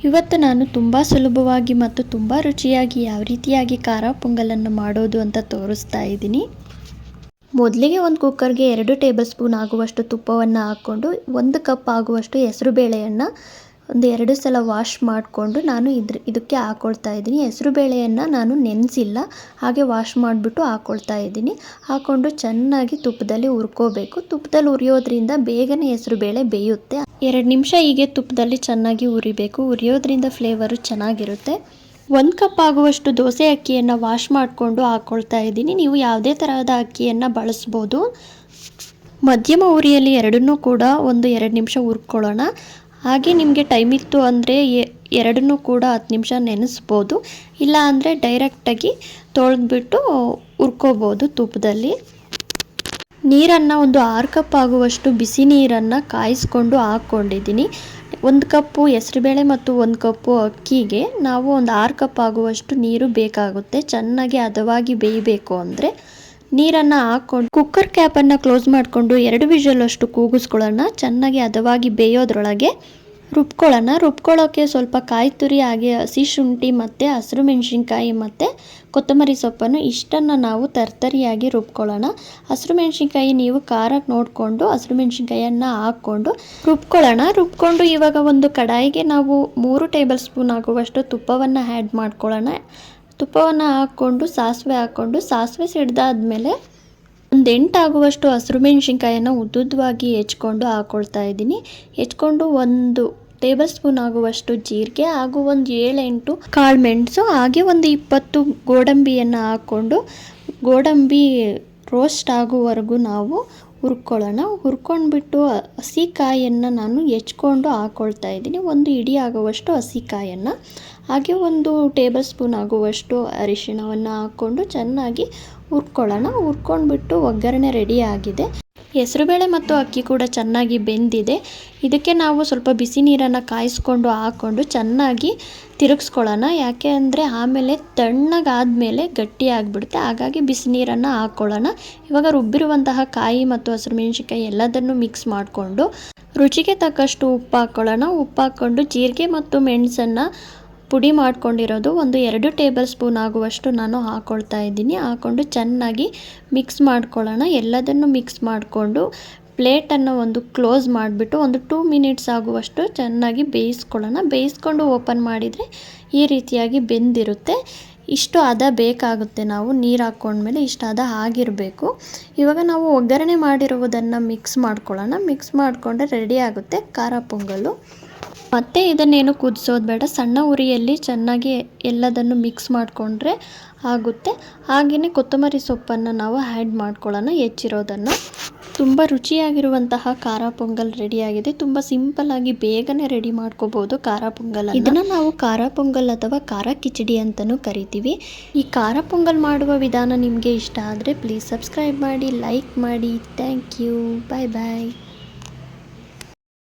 ಇವತ್ತು ನಾನು ತುಂಬ ಸುಲಭವಾಗಿ ಮತ್ತು ತುಂಬ ರುಚಿಯಾಗಿ ಯಾವ ರೀತಿಯಾಗಿ ಖಾರ ಪೊಂಗಲನ್ನು ಮಾಡೋದು ಅಂತ ತೋರಿಸ್ತಾ ಇದ್ದೀನಿ. ಮೊದಲಿಗೆ ಒಂದು ಕುಕ್ಕರ್ಗೆ 2 ಟೇಬಲ್ ಸ್ಪೂನ್ ಆಗುವಷ್ಟು ತುಪ್ಪವನ್ನು ಹಾಕ್ಕೊಂಡು 1 ಕಪ್ ಆಗುವಷ್ಟು ಹೆಸರು ಬೇಳೆಯನ್ನು ಒಂದು 2 ಸಲ ವಾಶ್ ಮಾಡಿಕೊಂಡು ನಾನು ಇದಕ್ಕೆ ಹಾಕ್ಕೊಳ್ತಾ ಇದ್ದೀನಿ. ಹೆಸರು ಬೇಳೆಯನ್ನು ನಾನು ನೆನೆಸಿಲ್ಲ, ಹಾಗೆ ವಾಶ್ ಮಾಡಿಬಿಟ್ಟು ಹಾಕ್ಕೊಳ್ತಾ ಇದ್ದೀನಿ. ಹಾಕ್ಕೊಂಡು ಚೆನ್ನಾಗಿ ತುಪ್ಪದಲ್ಲಿ ಹುರ್ಕೋಬೇಕು. ತುಪ್ಪದಲ್ಲಿ ಹುರಿಯೋದ್ರಿಂದ ಬೇಗನೆ ಹೆಸರು ಬೇಳೆ ಬೇಯುತ್ತೆ. 2 ನಿಮಿಷ ಹೀಗೆ ತುಪ್ಪದಲ್ಲಿ ಚೆನ್ನಾಗಿ ಹುರಿಬೇಕು. ಹುರಿಯೋದ್ರಿಂದ ಫ್ಲೇವರು ಚೆನ್ನಾಗಿರುತ್ತೆ. 1 ಕಪ್ ಆಗುವಷ್ಟು ದೋಸೆ ಅಕ್ಕಿಯನ್ನು ವಾಶ್ ಮಾಡಿಕೊಂಡು ಹಾಕ್ಕೊಳ್ತಾ ಇದ್ದೀನಿ. ನೀವು ಯಾವುದೇ ತರಹದ ಅಕ್ಕಿಯನ್ನು ಬಳಸ್ಬೋದು. ಮಧ್ಯಮ ಉರಿಯಲ್ಲಿ ಎರಡನ್ನೂ ಕೂಡ ಒಂದು 2 ನಿಮಿಷ ಹುರ್ಕೊಳ್ಳೋಣ. ಹಾಗೆ ನಿಮಗೆ ಟೈಮ್ ಇತ್ತು ಅಂದರೆ ಎರಡನ್ನೂ ಕೂಡ 10 ನಿಮಿಷ ನೆನೆಸ್ಬೋದು. ಇಲ್ಲ ಅಂದರೆ ಡೈರೆಕ್ಟಾಗಿ ತೊಳೆದ್ಬಿಟ್ಟು ಹುರ್ಕೋಬೋದು ತುಪ್ಪದಲ್ಲಿ. ನೀರನ್ನು ಒಂದು 6 ಕಪ್ ಆಗುವಷ್ಟು ಬಿಸಿ ನೀರನ್ನು ಕಾಯಿಸ್ಕೊಂಡು ಹಾಕ್ಕೊಂಡಿದ್ದೀನಿ. 1 ಕಪ್ಪು ಹೆಸರುಬೇಳೆ ಮತ್ತು 1 ಕಪ್ಪು ಅಕ್ಕಿಗೆ ನಾವು ಒಂದು 6 ಕಪ್ ಆಗುವಷ್ಟು ನೀರು ಬೇಕಾಗುತ್ತೆ. ಚೆನ್ನಾಗಿ ಹದವಾಗಿ ಬೇಯಬೇಕು ಅಂದರೆ ನೀರನ್ನು ಹಾಕ್ಕೊಂಡು ಕುಕ್ಕರ್ ಕ್ಯಾಪನ್ನು ಕ್ಲೋಸ್ ಮಾಡಿಕೊಂಡು 2 ವಿಷಲ್ ಅಷ್ಟು ಕೂಗಿಸ್ಕೊಳ್ಳೋಣ. ಚೆನ್ನಾಗಿ ಹದವಾಗಿ ಬೇಯೋದ್ರೊಳಗೆ ರುಬ್ಕೊಳ್ಳೋಕ್ಕೆ ಸ್ವಲ್ಪ ಕಾಯಿ ತುರಿ, ಹಾಗೆ ಹಸಿ ಶುಂಠಿ ಮತ್ತು ಹಸಿರು ಮೆಣಸಿನ್ಕಾಯಿ ಮತ್ತು ಕೊತ್ತಂಬರಿ ಸೊಪ್ಪನ್ನು ಇಷ್ಟನ್ನು ನಾವು ತರ್ತರಿಯಾಗಿ ರುಬ್ಕೊಳ್ಳೋಣ. ಹಸಿರು ಮೆಣಸಿನ್ಕಾಯಿ ನೀವು ಖಾರಕ್ಕೆ ನೋಡಿಕೊಂಡು ಹಸಿರು ಮೆಣಸಿನ್ಕಾಯಿಯನ್ನು ಹಾಕ್ಕೊಂಡು ರುಬ್ಕೊಂಡು ಇವಾಗ ಒಂದು ಕಡಾಯಿಗೆ ನಾವು 3 ಟೇಬಲ್ ಸ್ಪೂನ್ ಆಗುವಷ್ಟು ತುಪ್ಪವನ್ನು ಆ್ಯಡ್ ಮಾಡ್ಕೊಳ್ಳೋಣ. ತುಪ್ಪವನ್ನು ಹಾಕ್ಕೊಂಡು ಸಾಸಿವೆ ಸಿಡ್ದಾದ್ಮೇಲೆ ಒಂದು 8 ಆಗುವಷ್ಟು ಹಸಿರು ಮೆಣಸಿನ್ಕಾಯನ್ನು ಉದ್ದುದ್ದವಾಗಿ ಹೆಚ್ಕೊಂಡು ಹಾಕ್ಕೊಳ್ತಾ ಇದ್ದೀನಿ. ಹೆಚ್ಕೊಂಡು 1 ಟೇಬಲ್ ಸ್ಪೂನ್ ಆಗುವಷ್ಟು ಜೀರಿಗೆ, ಹಾಗೂ ಒಂದು 7-8 ಕಾಳು ಮೆಣಸು, ಹಾಗೆ ಒಂದು 20 ಗೋಡಂಬಿಯನ್ನು ಹಾಕ್ಕೊಂಡು ಗೋಡಂಬಿ ರೋಸ್ಟ್ ಆಗುವವರೆಗೂ ನಾವು ಹುರ್ಕೊಂಡ್ಬಿಟ್ಟು ಹಸಿ ಕಾಯನ್ನು ನಾನು ಹೆಚ್ಕೊಂಡು ಹಾಕ್ಕೊಳ್ತಾ ಇದ್ದೀನಿ. 1 ಇಡಿ ಆಗುವಷ್ಟು ಹಸಿ ಕಾಯನ್ನು, ಹಾಗೆ 1 ಟೇಬಲ್ ಸ್ಪೂನ್ ಆಗುವಷ್ಟು ಅರಿಶಿಣವನ್ನು ಹಾಕ್ಕೊಂಡು ಚೆನ್ನಾಗಿ ಹುರ್ಕೊಂಡ್ಬಿಟ್ಟು ಒಗ್ಗರಣೆ ರೆಡಿ ಆಗಿದೆ. ಹೆಸರುಬೇಳೆ ಮತ್ತು ಅಕ್ಕಿ ಕೂಡ ಚೆನ್ನಾಗಿ ಬೆಂದಿದೆ. ಇದಕ್ಕೆ ನಾವು ಸ್ವಲ್ಪ ಬಿಸಿ ನೀರನ್ನು ಕಾಯಿಸ್ಕೊಂಡು ಹಾಕ್ಕೊಂಡು ಚೆನ್ನಾಗಿ ತಿರುಗಿಸ್ಕೊಳ್ಳೋಣ. ಯಾಕೆ ಅಂದರೆ ಆಮೇಲೆ ತಣ್ಣಗಾದ್ಮೇಲೆ ಗಟ್ಟಿ ಆಗಿಬಿಡುತ್ತೆ. ಹಾಗಾಗಿ ಬಿಸಿ ನೀರನ್ನು ಹಾಕ್ಕೊಳ್ಳೋಣ. ಇವಾಗ ರುಬ್ಬಿರುವಂತಹ ಕಾಯಿ ಮತ್ತು ಹಸಿರು ಮೆಣಸಿನ್ಕಾಯಿ ಎಲ್ಲದನ್ನು ಮಿಕ್ಸ್ ಮಾಡಿಕೊಂಡು ರುಚಿಗೆ ತಕ್ಕಷ್ಟು ಉಪ್ಪು ಹಾಕ್ಕೊಳ್ಳೋಣ. ಉಪ್ಪು ಹಾಕ್ಕೊಂಡು ಜೀರಿಗೆ ಮತ್ತು ಮೆಣಸನ್ನು ಪುಡಿ ಮಾಡ್ಕೊಂಡಿರೋದು ಒಂದು 2 ಟೇಬಲ್ ಸ್ಪೂನ್ ಆಗುವಷ್ಟು ನಾನು ಹಾಕ್ಕೊಳ್ತಾ ಇದ್ದೀನಿ. ಹಾಕ್ಕೊಂಡು ಚೆನ್ನಾಗಿ ಮಿಕ್ಸ್ ಮಾಡ್ಕೊಳ್ಳೋಣ. ಎಲ್ಲದನ್ನು ಮಿಕ್ಸ್ ಮಾಡಿಕೊಂಡು ಪ್ಲೇಟನ್ನು ಒಂದು ಕ್ಲೋಸ್ ಮಾಡಿಬಿಟ್ಟು ಒಂದು 2 ಮಿನಿಟ್ಸ್ ಆಗುವಷ್ಟು ಚೆನ್ನಾಗಿ ಬೇಯಿಸ್ಕೊಂಡು ಓಪನ್ ಮಾಡಿದರೆ ಈ ರೀತಿಯಾಗಿ ಬೆಂದಿರುತ್ತೆ. ಇಷ್ಟು ಹದ ಬೇಕಾಗುತ್ತೆ. ನಾವು ನೀರು ಹಾಕ್ಕೊಂಡ್ಮೇಲೆ ಇಷ್ಟು ಹದ ಆಗಿರಬೇಕು. ಇವಾಗ ನಾವು ಒಗ್ಗರಣೆ ಮಾಡಿರುವುದನ್ನು ಮಿಕ್ಸ್ ಮಾಡಿಕೊಂಡ್ರೆ ರೆಡಿ ಆಗುತ್ತೆ ಖಾರ ಪೊಂಗಲು. ಮತ್ತು ಇದನ್ನೇನು ಕುದಿಸೋದು ಬೇಡ, ಸಣ್ಣ ಉರಿಯಲ್ಲಿ ಚೆನ್ನಾಗಿ ಎಲ್ಲದನ್ನು ಮಿಕ್ಸ್ ಮಾಡಿಕೊಂಡ್ರೆ ಆಗುತ್ತೆ. ಹಾಗೆಯೇ ಕೊತ್ತಂಬರಿ ಸೊಪ್ಪನ್ನು ನಾವು ಆ್ಯಡ್ ಮಾಡ್ಕೊಳ್ಳೋಣ, ಹೆಚ್ಚಿರೋದನ್ನು. ತುಂಬ ರುಚಿಯಾಗಿರುವಂತಹ ಖಾರ ಪೊಂಗಲ್ ರೆಡಿಯಾಗಿದೆ. ತುಂಬ ಸಿಂಪಲ್ಲಾಗಿ ಬೇಗನೆ ರೆಡಿ ಮಾಡ್ಕೋಬೋದು ಖಾರ ಪೊಂಗಲ್. ಇದನ್ನು ನಾವು ಖಾರ ಪೊಂಗಲ್ ಅಥವಾ ಖಾರ ಕಿಚಡಿ ಅಂತಲೂ ಕರಿತೀವಿ. ಈ ಖಾರ ಪೊಂಗಲ್ ಮಾಡುವ ವಿಧಾನ ನಿಮಗೆ ಇಷ್ಟ ಆದರೆ ಪ್ಲೀಸ್ ಸಬ್ಸ್ಕ್ರೈಬ್ ಮಾಡಿ, ಲೈಕ್ ಮಾಡಿ. Thank you. Bye bye.